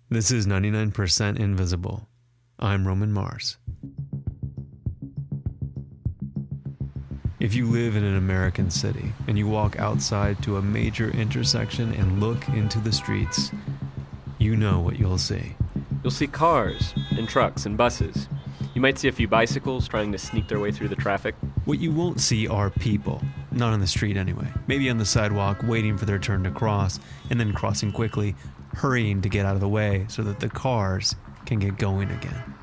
This is 99% Invisible. I'm Roman Mars. If you live in an American city and you walk outside to a major intersection and look into the streets, you know what you'll see. You'll see cars and trucks and buses. You might see a few bicycles trying to sneak their way through the traffic. What you won't see are people. Not on the street anyway. Maybe on the sidewalk waiting for their turn to cross and then crossing quickly, hurrying to get out of the way so that the cars can get going again.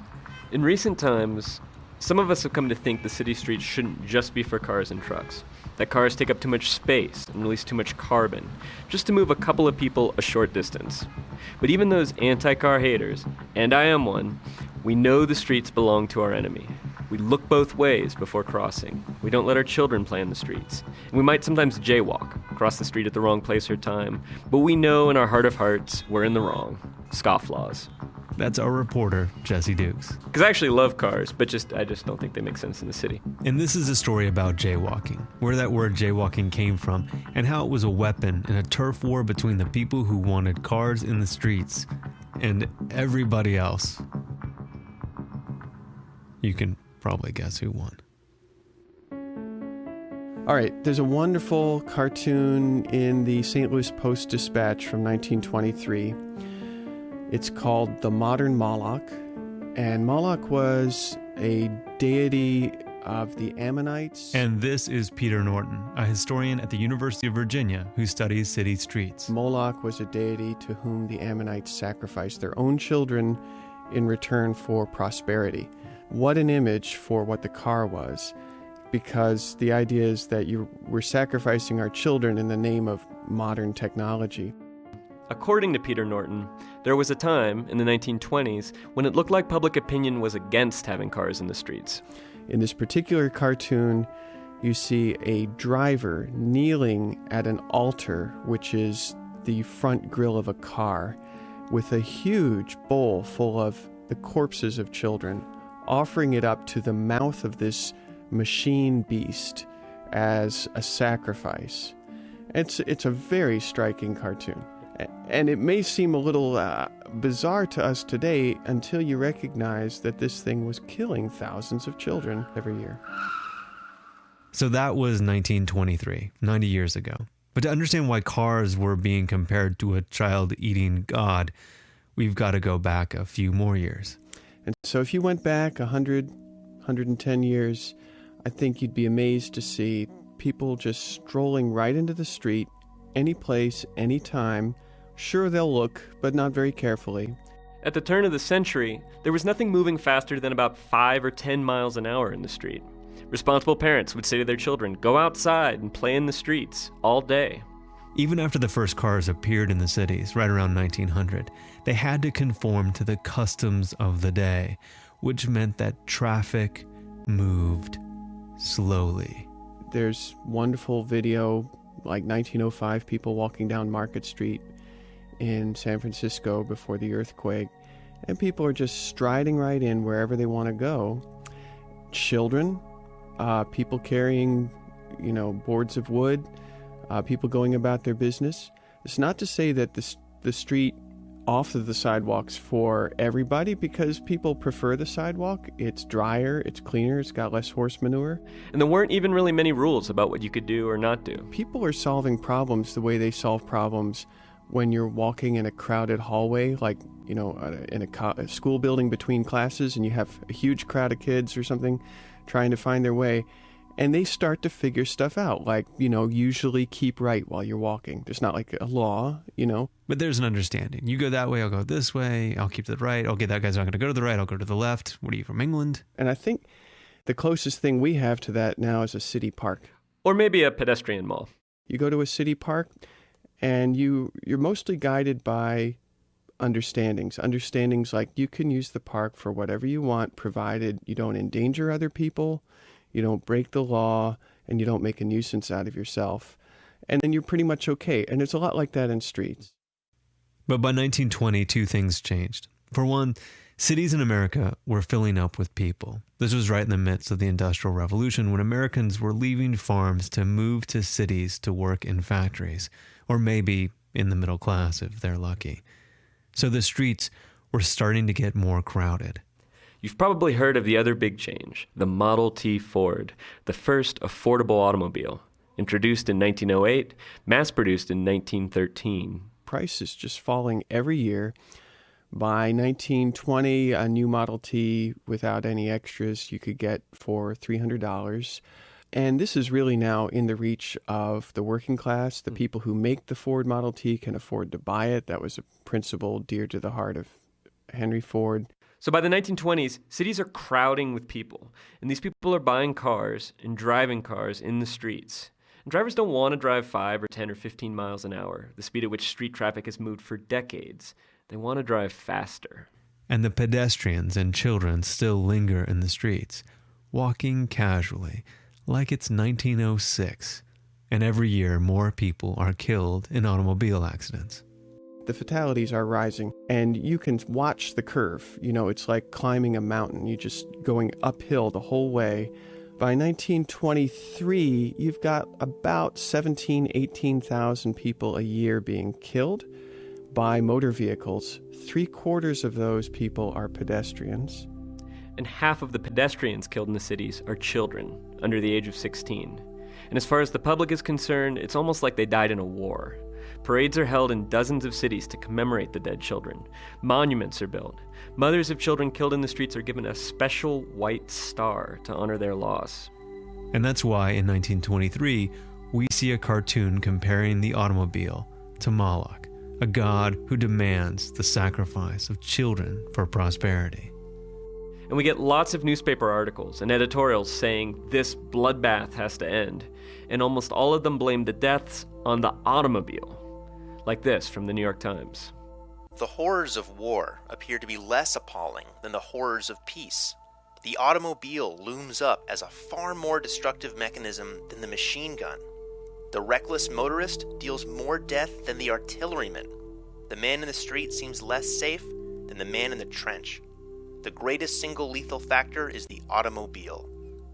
In recent times, some of us have come to think the city streets shouldn't just be for cars and trucks. That cars take up too much space and release too much carbon, just to move a couple of people a short distance. But even those anti-car haters, and I am one, we know the streets belong to our enemy. We look both ways before crossing. We don't let our children play in the streets. And we might sometimes jaywalk, cross the street at the wrong place or time, but we know in our heart of hearts we're in the wrong. Scofflaws. That's our reporter, Jesse Dukes. Because I actually love cars, but I just don't think they make sense in the city. And this is a story about jaywalking, where that word jaywalking came from, and how it was a weapon in a turf war between the people who wanted cars in the streets and everybody else. You can probably guess who won. All right, there's a wonderful cartoon in the St. Louis Post-Dispatch from 1923. It's called the Modern Moloch, and Moloch was a deity of the Ammonites. And this is Peter Norton, a historian at the University of Virginia who studies city streets. Moloch was a deity to whom the Ammonites sacrificed their own children in return for prosperity. What an image for what the car was, because the idea is that we're sacrificing our children in the name of modern technology. According to Peter Norton, there was a time in the 1920s when it looked like public opinion was against having cars in the streets. In this particular cartoon, you see a driver kneeling at an altar, which is the front grille of a car, with a huge bowl full of the corpses of children, offering it up to the mouth of this machine beast as a sacrifice. It's a very striking cartoon. And it may seem a little bizarre to us today until you recognize that this thing was killing thousands of children every year. So that was 1923, 90 years ago. But to understand why cars were being compared to a child-eating god, we've got to go back a few more years. And so if you went back 100, 110 years, I think you'd be amazed to see people just strolling right into the street, any place, any time. Sure, they'll look, but not very carefully. At the turn of the century, there was nothing moving faster than about 5 or 10 miles an hour in the street. Responsible parents would say to their children, go outside and play in the streets all day. Even after the first cars appeared in the cities, right around 1900, they had to conform to the customs of the day, which meant that traffic moved slowly. There's wonderful video, like 1905, people walking down Market Street in San Francisco before the earthquake, and people are just striding right in wherever they want to go. Children, people carrying, boards of wood, people going about their business. It's not to say that the street off of the sidewalks for everybody, because people prefer the sidewalk. It's drier, it's cleaner, it's got less horse manure. And there weren't even really many rules about what you could do or not do. People are solving problems the way they solve problems when you're walking in a crowded hallway, like, in a school building between classes, and you have a huge crowd of kids or something trying to find their way. And they start to figure stuff out, like, usually keep right while you're walking. There's not like a law, But there's an understanding. You go that way, I'll go this way, I'll keep to the right. Okay, that guy's not going to go to the right, I'll go to the left. What are you, from England? And I think the closest thing we have to that now is a city park. Or maybe a pedestrian mall. You go to a city park, and you're mostly guided by understandings like you can use the park for whatever you want, provided you don't endanger other people, you don't break the law, and you don't make a nuisance out of yourself. And then you're pretty much okay. And it's a lot like that in streets. But by 1920, two things changed. For one, cities in America were filling up with people. This was right in the midst of the Industrial Revolution, when Americans were leaving farms to move to cities to work in factories, or maybe in the middle class if they're lucky. So the streets were starting to get more crowded. You've probably heard of the other big change, the Model T Ford, the first affordable automobile. Introduced in 1908, mass-produced in 1913. Price is just falling every year. By 1920, a new Model T without any extras you could get for $300. And this is really now in the reach of the working class. The people who make the Ford Model T can afford to buy it. That was a principle dear to the heart of Henry Ford. So by the 1920s, cities are crowding with people, and these people are buying cars and driving cars in the streets. And drivers don't want to drive 5 or 10 or 15 miles an hour, the speed at which street traffic has moved for decades. They want to drive faster. And the pedestrians and children still linger in the streets, walking casually, like it's 1906. And every year, more people are killed in automobile accidents. The fatalities are rising, and you can watch the curve. You know, it's like climbing a mountain. You're just going uphill the whole way. By 1923, you've got about 18,000 people a year being killed by motor vehicles. 3/4 of those people are pedestrians. And half of the pedestrians killed in the cities are children, under the age of 16. And as far as the public is concerned, it's almost like they died in a war. Parades are held in dozens of cities to commemorate the dead children. Monuments are built. Mothers of children killed in the streets are given a special white star to honor their loss. And that's why in 1923, we see a cartoon comparing the automobile to Moloch, a god who demands the sacrifice of children for prosperity. And we get lots of newspaper articles and editorials saying this bloodbath has to end. And almost all of them blame the deaths on the automobile. Like this from the New York Times. The horrors of war appear to be less appalling than the horrors of peace. The automobile looms up as a far more destructive mechanism than the machine gun. The reckless motorist deals more death than the artilleryman. The man in the street seems less safe than the man in the trench. The greatest single lethal factor is the automobile.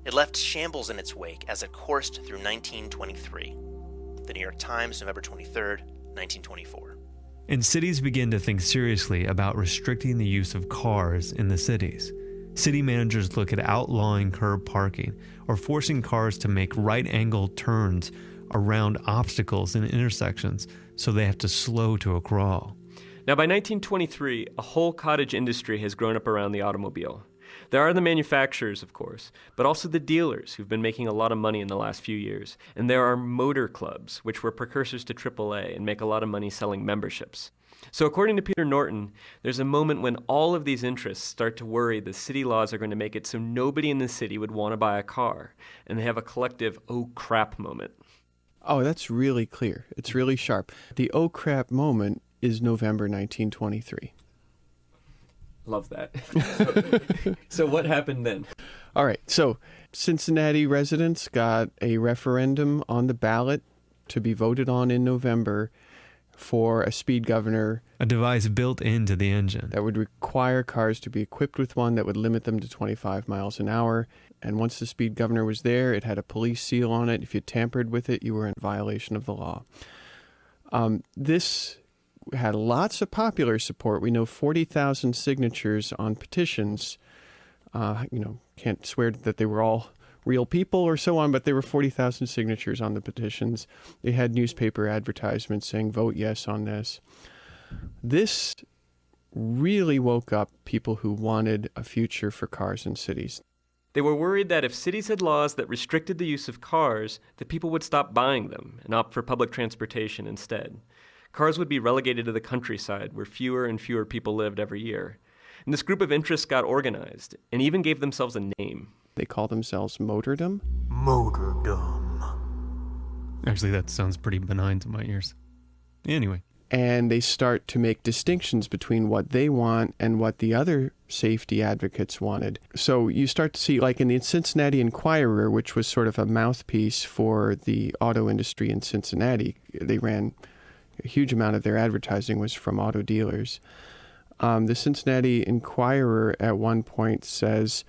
It left shambles in its wake as it coursed through 1923. The New York Times, November 23rd, 1924. And cities begin to think seriously about restricting the use of cars in the cities. City managers look at outlawing curb parking or forcing cars to make right-angled turns around obstacles in intersections so they have to slow to a crawl. Now, by 1923, a whole cottage industry has grown up around the automobile. There are the manufacturers, of course, but also the dealers who've been making a lot of money in the last few years. And there are motor clubs, which were precursors to AAA and make a lot of money selling memberships. So according to Peter Norton, there's a moment when all of these interests start to worry the city laws are going to make it so nobody in the city would want to buy a car. And they have a collective, oh crap moment. Oh, that's really clear. It's really sharp. The oh crap moment is November 1923. Love that. So what happened then? All right. So Cincinnati residents got a referendum on the ballot to be voted on in November for a speed governor. A device built into the engine. That would require cars to be equipped with one that would limit them to 25 miles an hour. And once the speed governor was there, it had a police seal on it. If you tampered with it, you were in violation of the law. This had lots of popular support. We know 40,000 signatures on petitions. Can't swear that they were all real people or so on, but there were 40,000 signatures on the petitions. They had newspaper advertisements saying, vote yes on this. This really woke up people who wanted a future for cars in cities. They were worried that if cities had laws that restricted the use of cars, that people would stop buying them and opt for public transportation instead. Cars would be relegated to the countryside where fewer and fewer people lived every year. And this group of interests got organized and even gave themselves a name. They call themselves Motordom. Motordom. Actually, that sounds pretty benign to my ears. Anyway. And they start to make distinctions between what they want and what the other safety advocates wanted. So you start to see, like in the Cincinnati Enquirer, which was sort of a mouthpiece for the auto industry in Cincinnati, they ran a huge amount of their advertising was from auto dealers. The Cincinnati Enquirer at one point says,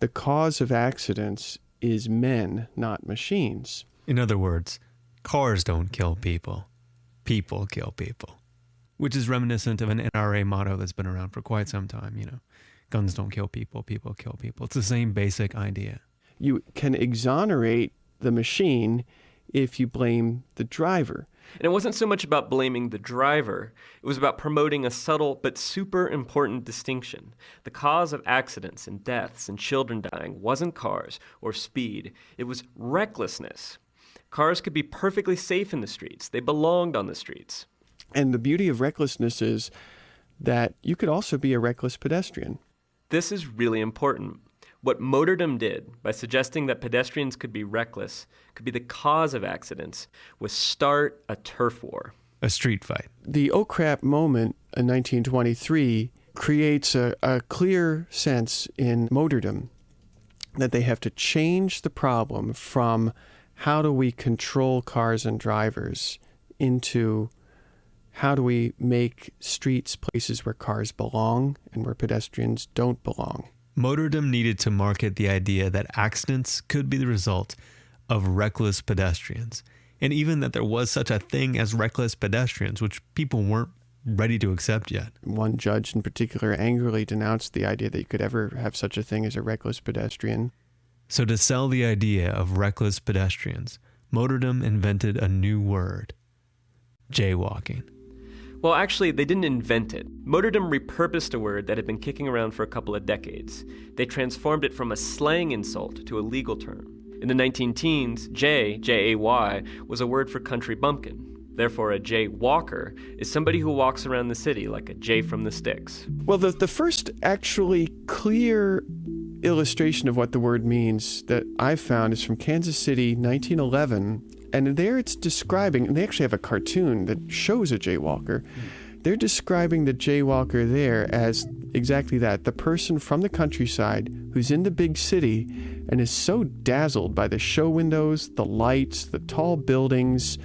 the cause of accidents is men, not machines. In other words, cars don't kill people. People kill people. which is reminiscent of an NRA motto that's been around for quite some time, guns don't kill people, people kill people. It's the same basic idea. You can exonerate the machine if you blame the driver. And it wasn't so much about blaming the driver. It was about promoting a subtle but super important distinction. The cause of accidents and deaths and children dying wasn't cars or speed. It was recklessness. Cars could be perfectly safe in the streets. They belonged on the streets. And the beauty of recklessness is that you could also be a reckless pedestrian. This is really important. What Motordom did by suggesting that pedestrians could be reckless, could be the cause of accidents, was start a turf war. A street fight. The oh crap moment in 1923 creates a clear sense in Motordom that they have to change the problem from how do we control cars and drivers into how do we make streets places where cars belong and where pedestrians don't belong. Motordom needed to market the idea that accidents could be the result of reckless pedestrians, and even that there was such a thing as reckless pedestrians, which people weren't ready to accept yet. One judge in particular angrily denounced the idea that you could ever have such a thing as a reckless pedestrian. So to sell the idea of reckless pedestrians, Motordom invented a new word: jaywalking. Well, actually, they didn't invent it. Motordom repurposed a word that had been kicking around for a couple of decades. They transformed it from a slang insult to a legal term. In the 19-teens, J-A-Y, was a word for country bumpkin. Therefore, a jaywalker is somebody who walks around the city like a jay from the sticks. Well, the first actually clear illustration of what the word means that I've found is from Kansas City, 1911. And there it's describing, and they actually have a cartoon that shows a jaywalker. They're describing the jaywalker there as exactly that, the person from the countryside who's in the big city and is so dazzled by the show windows, the lights, the tall buildings,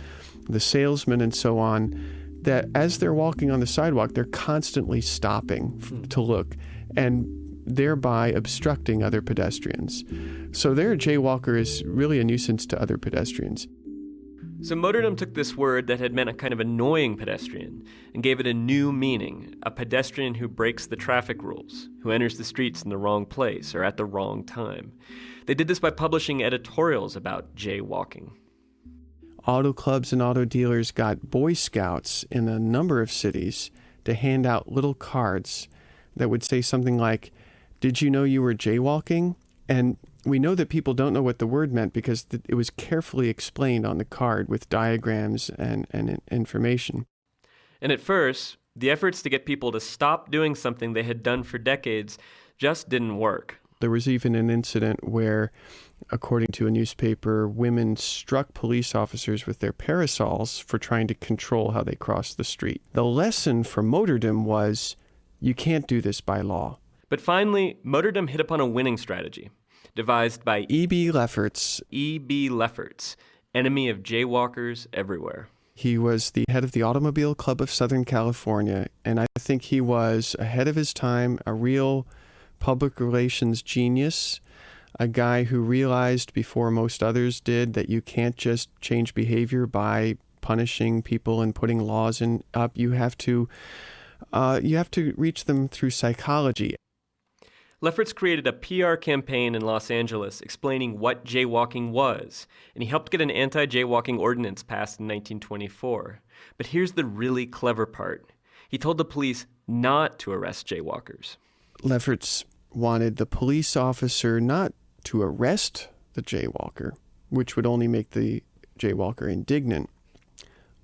the salesmen and so on, that as they're walking on the sidewalk, they're constantly stopping to look and thereby obstructing other pedestrians. So their jaywalker is really a nuisance to other pedestrians. So Motordom took this word that had meant a kind of annoying pedestrian and gave it a new meaning, a pedestrian who breaks the traffic rules, who enters the streets in the wrong place or at the wrong time. They did this by publishing editorials about jaywalking. Auto clubs and auto dealers got Boy Scouts in a number of cities to hand out little cards that would say something like, "Did you know you were jaywalking?" And we know that people don't know what the word meant because it was carefully explained on the card with diagrams and information. And at first, the efforts to get people to stop doing something they had done for decades just didn't work. There was even an incident where, according to a newspaper, women struck police officers with their parasols for trying to control how they crossed the street. The lesson from Motordom was, you can't do this by law. But finally, Motordom hit upon a winning strategy, devised by E.B. Lefferts. E.B. Lefferts, enemy of jaywalkers everywhere. He was the head of the Automobile Club of Southern California, and I think he was ahead of his time, a real public relations genius, a guy who realized before most others did that you can't just change behavior by punishing people and putting laws up. You have to reach them through psychology. Lefferts created a PR campaign in Los Angeles explaining what jaywalking was, and he helped get an anti-jaywalking ordinance passed in 1924. But here's the really clever part. He told the police not to arrest jaywalkers. Lefferts wanted the police officer not to arrest the jaywalker, which would only make the jaywalker indignant,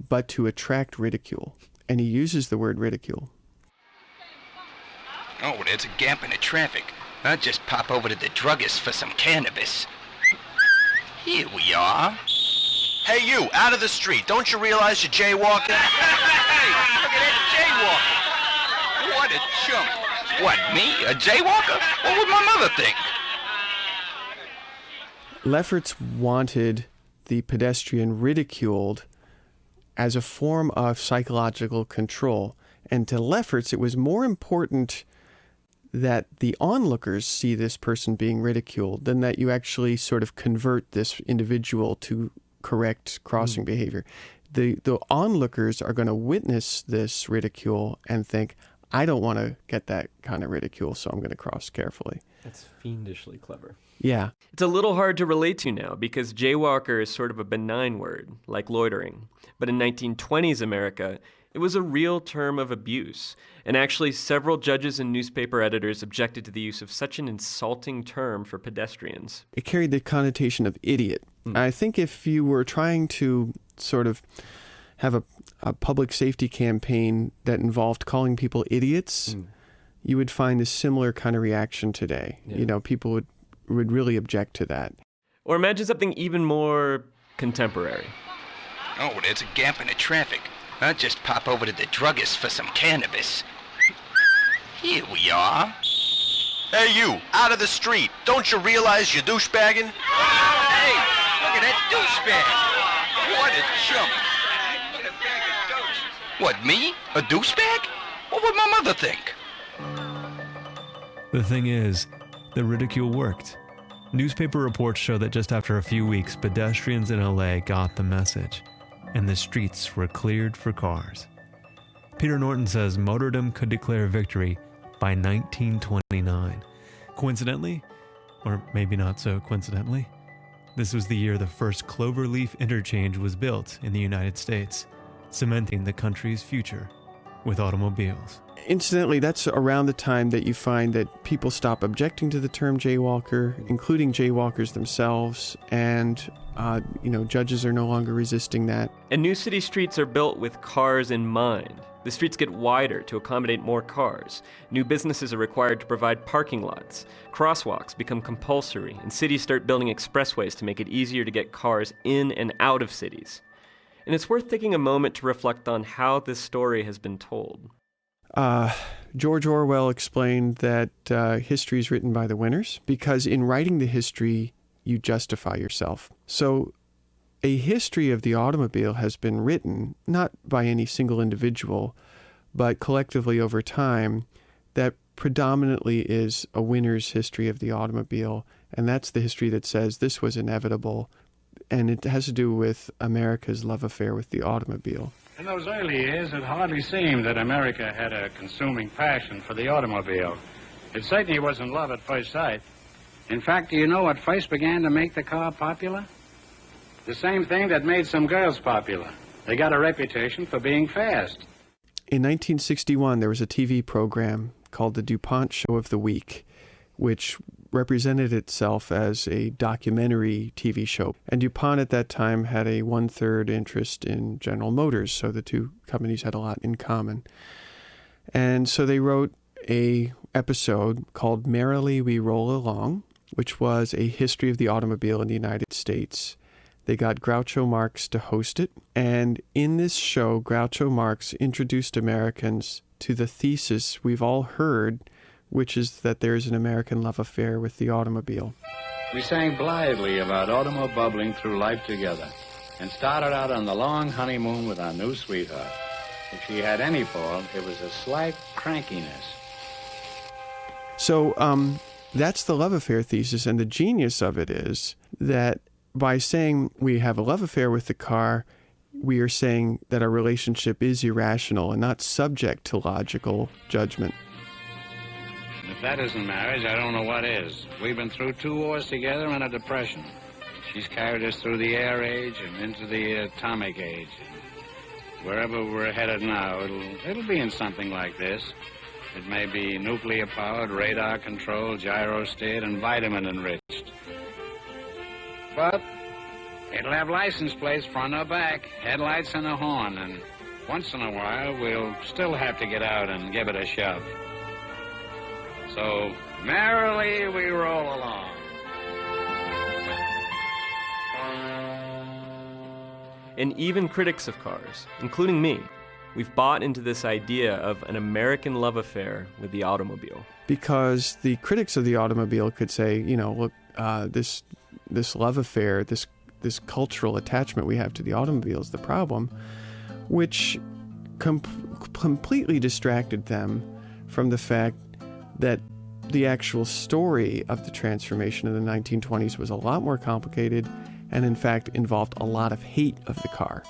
but to attract ridicule. And he uses the word ridicule. Oh, there's a gap in the traffic. I'll just pop over to the druggist for some cannabis. Here we are. Hey, you, out of the street. Don't you realize you're jaywalking? Hey, look at that jaywalker. What a chump. What, me, a jaywalker? What would my mother think? Lefferts wanted the pedestrian ridiculed as a form of psychological control. And to Lefferts, it was more important that the onlookers see this person being ridiculed than that you actually sort of convert this individual to correct crossing behavior. the onlookers are going to witness this ridicule and think, I don't want to get that kind of ridicule, so I'm going to cross carefully. That's fiendishly clever. Yeah. It's a little hard to relate to now because jaywalker is sort of a benign word, like loitering. But in 1920s America, it was a real term of abuse. And actually, several judges and newspaper editors objected to the use of such an insulting term for pedestrians. It carried the connotation of idiot. I think if you were trying to sort of have a public safety campaign that involved calling people idiots, you would find a similar kind of reaction today. Yeah. You know, people would really object to that. Or imagine something even more contemporary. Oh, there's a gap in the traffic. I'll just pop over to the druggist for some cannabis. Here we are. Hey, you, out of the street. Don't you realize you're douchebagging? Hey, look at that douchebag. What a chump. What, me? A douchebag? What would my mother think? The thing is, the ridicule worked. Newspaper reports show that just after a few weeks, pedestrians in LA got the message, and the streets were cleared for cars. Peter Norton says motordom could declare victory by 1929. Coincidentally, or maybe not so coincidentally, this was the year the first cloverleaf interchange was built in the United States, cementing the country's future with automobiles. Incidentally, that's around the time that you find that people stop objecting to the term jaywalker, including jaywalkers themselves, and judges are no longer resisting that. And new city streets are built with cars in mind. The streets get wider to accommodate more cars. New businesses are required to provide parking lots. Crosswalks become compulsory, and cities start building expressways to make it easier to get cars in and out of cities. And it's worth taking a moment to reflect on how this story has been told. George Orwell explained that history is written by the winners, because in writing the history, you justify yourself. So a history of the automobile has been written, not by any single individual, but collectively over time, that predominantly is a winner's history of the automobile. And that's the history that says this was inevitable. And it has to do with America's love affair with the automobile. In those early years, it hardly seemed that America had a consuming passion for the automobile. It certainly wasn't love at first sight. In fact, do you know what first began to make the car popular? The same thing that made some girls popular. They got a reputation for being fast. In 1961, there was a TV program called the DuPont Show of the Week, which represented itself as a documentary TV show. And DuPont at that time had a 1/3 interest in General Motors, so the two companies had a lot in common. And so they wrote a episode called Merrily We Roll Along, which was a history of the automobile in the United States. They got Groucho Marx to host it. And in this show, Groucho Marx introduced Americans to the thesis we've all heard, which is that there's an American love affair with the automobile. We sang blithely about automobile through life together and started out on the long honeymoon with our new sweetheart. If she had any fault, it was a slight crankiness. So that's the love affair thesis, and the genius of it is that by saying we have a love affair with the car, we are saying that our relationship is irrational and not subject to logical judgment. If that isn't marriage, I don't know what is. We've been through 2 wars together and a depression. She's carried us through the air age and into the atomic age. Wherever we're headed now, it'll be in something like this. It may be nuclear-powered, radar-controlled, gyro-steered, and vitamin-enriched. But it'll have license plates front or back, headlights and a horn, and once in a while, we'll still have to get out and give it a shove. So, merrily we roll along. And even critics of cars, including me, we've bought into this idea of an American love affair with the automobile. Because the critics of the automobile could say, look, this love affair, this cultural attachment we have to the automobile is the problem, which completely distracted them from the fact that the actual story of the transformation in the 1920s was a lot more complicated and, in fact, involved a lot of hate of the car.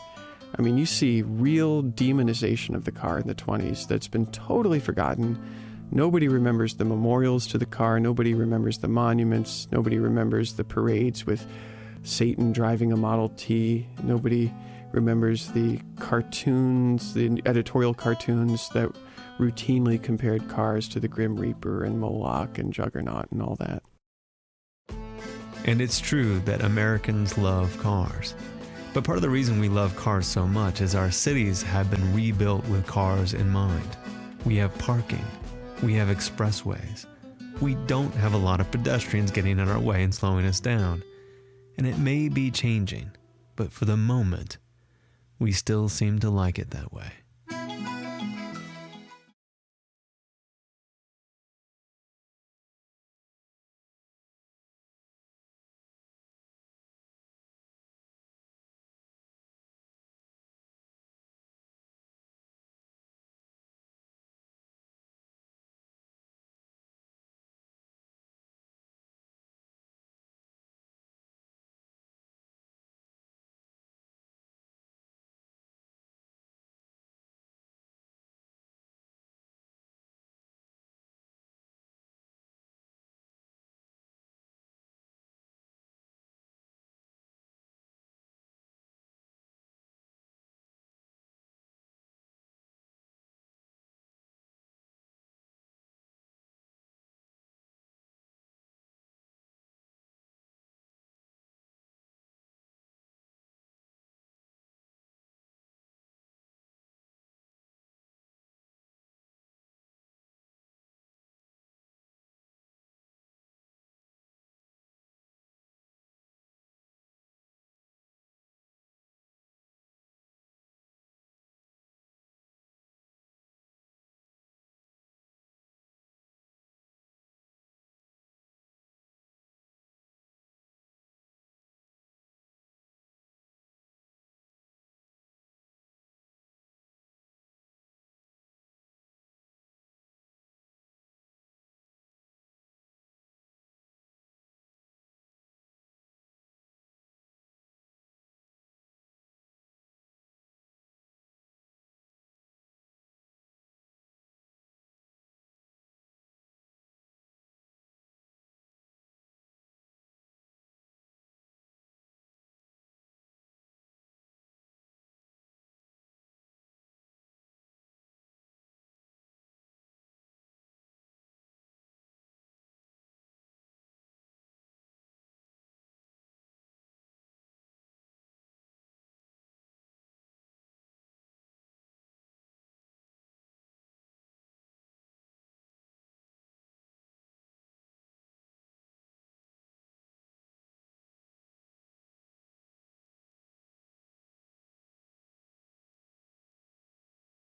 I mean, you see real demonization of the car in the 20s that's been totally forgotten. Nobody remembers the memorials to the car. Nobody remembers the monuments. Nobody remembers the parades with Satan driving a Model T. Nobody remembers the cartoons, the editorial cartoons that routinely compared cars to the Grim Reaper and Moloch and Juggernaut and all that. And it's true that Americans love cars. But part of the reason we love cars so much is our cities have been rebuilt with cars in mind. We have parking. We have expressways. We don't have a lot of pedestrians getting in our way and slowing us down. And it may be changing, but for the moment, we still seem to like it that way.